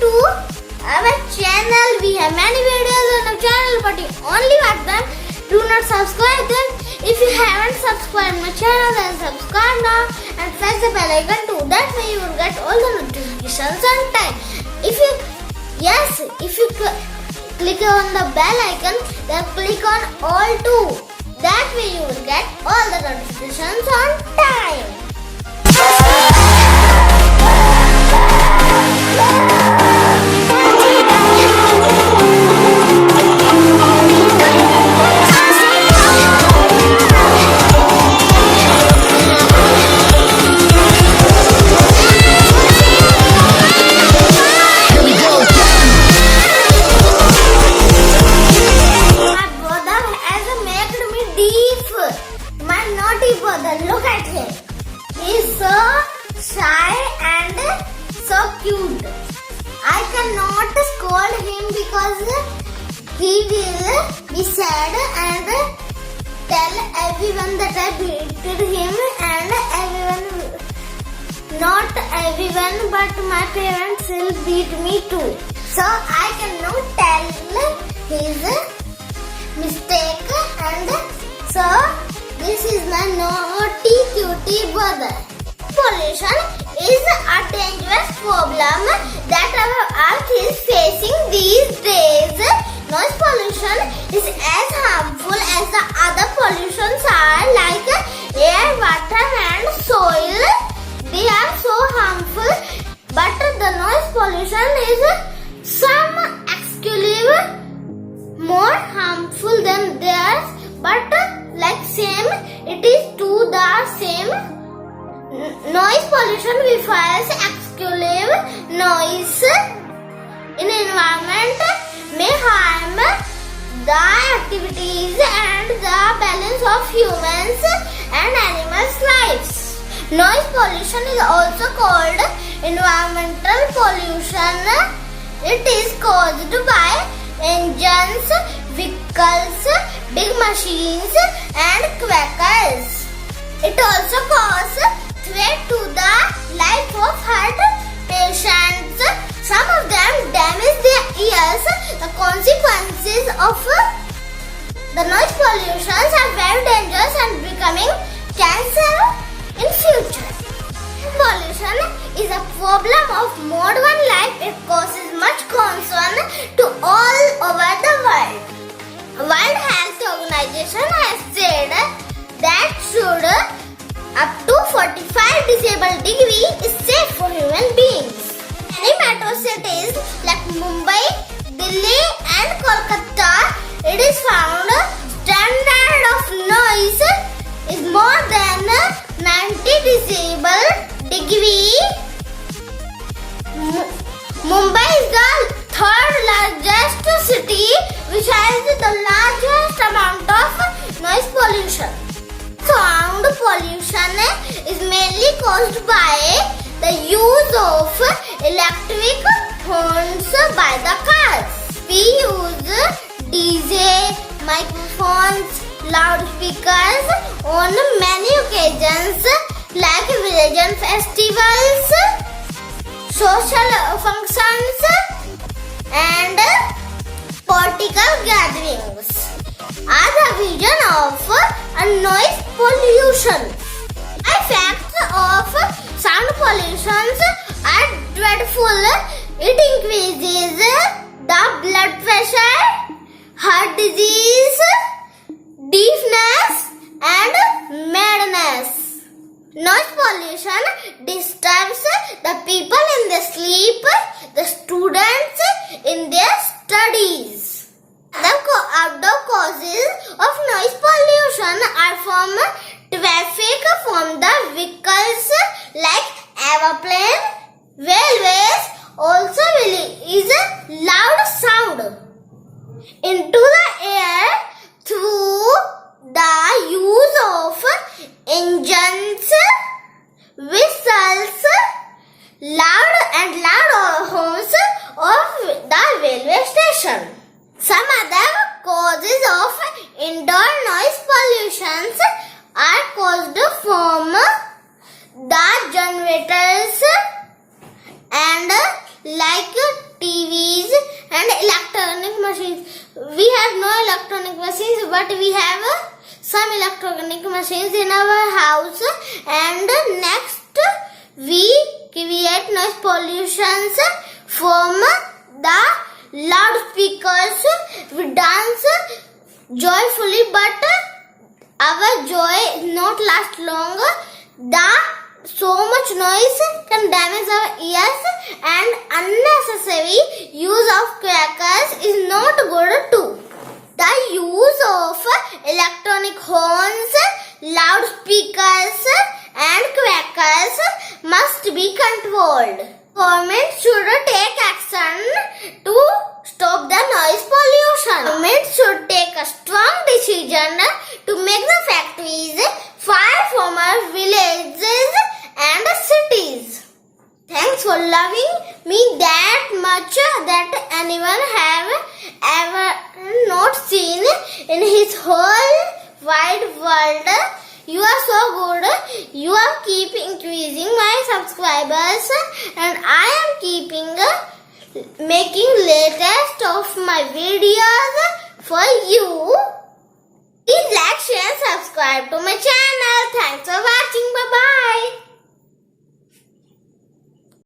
to our channel. We have many videos on our channel, but you only watch them. Do not subscribe them. If you haven't subscribed my channel, then subscribe now and press the bell icon too. That way you will get all the notifications on time. If you click on the bell icon, then click on all too. That way you will get all the notifications on time. Look at him. He is so shy and so cute. I cannot scold him because he will be sad and tell everyone that I beated him, and not everyone but my parents will beat me too. So I cannot tell his mistake, and so this is my naughty cutie brother. Pollution is a dangerous problem that our earth is facing these days. Noise pollution is as harmful as the other pollutions are, like air, water and soil. They are so harmful, but the noise pollution is some exclusive more harmful than theirs, but like same, it is to the same. Noise pollution refers excessive noise in environment may harm the activities and the balance of humans and animals' lives. Noise pollution is also called environmental pollution. It is caused by engines, vehicles, big machines and crackers. It also causes threat to the life of heart patients. Some of them damage their ears. The consequences of the noise pollution are very dangerous and becoming cancer in future. Pollution is a problem of modern life. It causes much concern to all over the world. World Health Organization has said that should up to 45 decibel degree is safe for human beings. Many metro cities like Mumbai, Delhi and Kolkata, it is found standard of noise is more than 90 decibel degree. Mumbai is the third largest city which has the largest amount of noise pollution. Sound pollution is mainly caused by the use of electric horns by the cars. We use DJ, microphones, loudspeakers on many occasions like religion festivals, social functions and political gatherings are the reason of noise pollution. Effects of sound pollution are dreadful. It increases the blood pressure, heart disease, deafness and madness. Noise pollution disturbs the people in their sleep, the students in their studies. The outdoor causes of noise pollution are from traffic from the vehicles like aeroplane, railways also release loud sound into the air through the use of engines, whistles, loud horns of the railway station. Some other causes of indoor noise pollution are caused from the generators and like TVs and electronic machines. We have no electronic machines, but we have some electronic machines in our house. And next, we create noise pollutions from the loudspeakers. We dance joyfully, but our joy not last long. So much noise can damage our ears, and unnecessary use of crackers is not good too. The use of electronic horns, loudspeakers and crackers must be controlled. Government should take action to stop the noise pollution. Government should take a strong decision to make the factories far from our villages and cities. Thanks for loving me that much that anyone have ever not seen in his whole wide world. You are so good. You are keep increasing my subscribers, and I am keeping making latest of my videos for you. Please like, share, subscribe to my channel. Thanks for watching. Bye bye.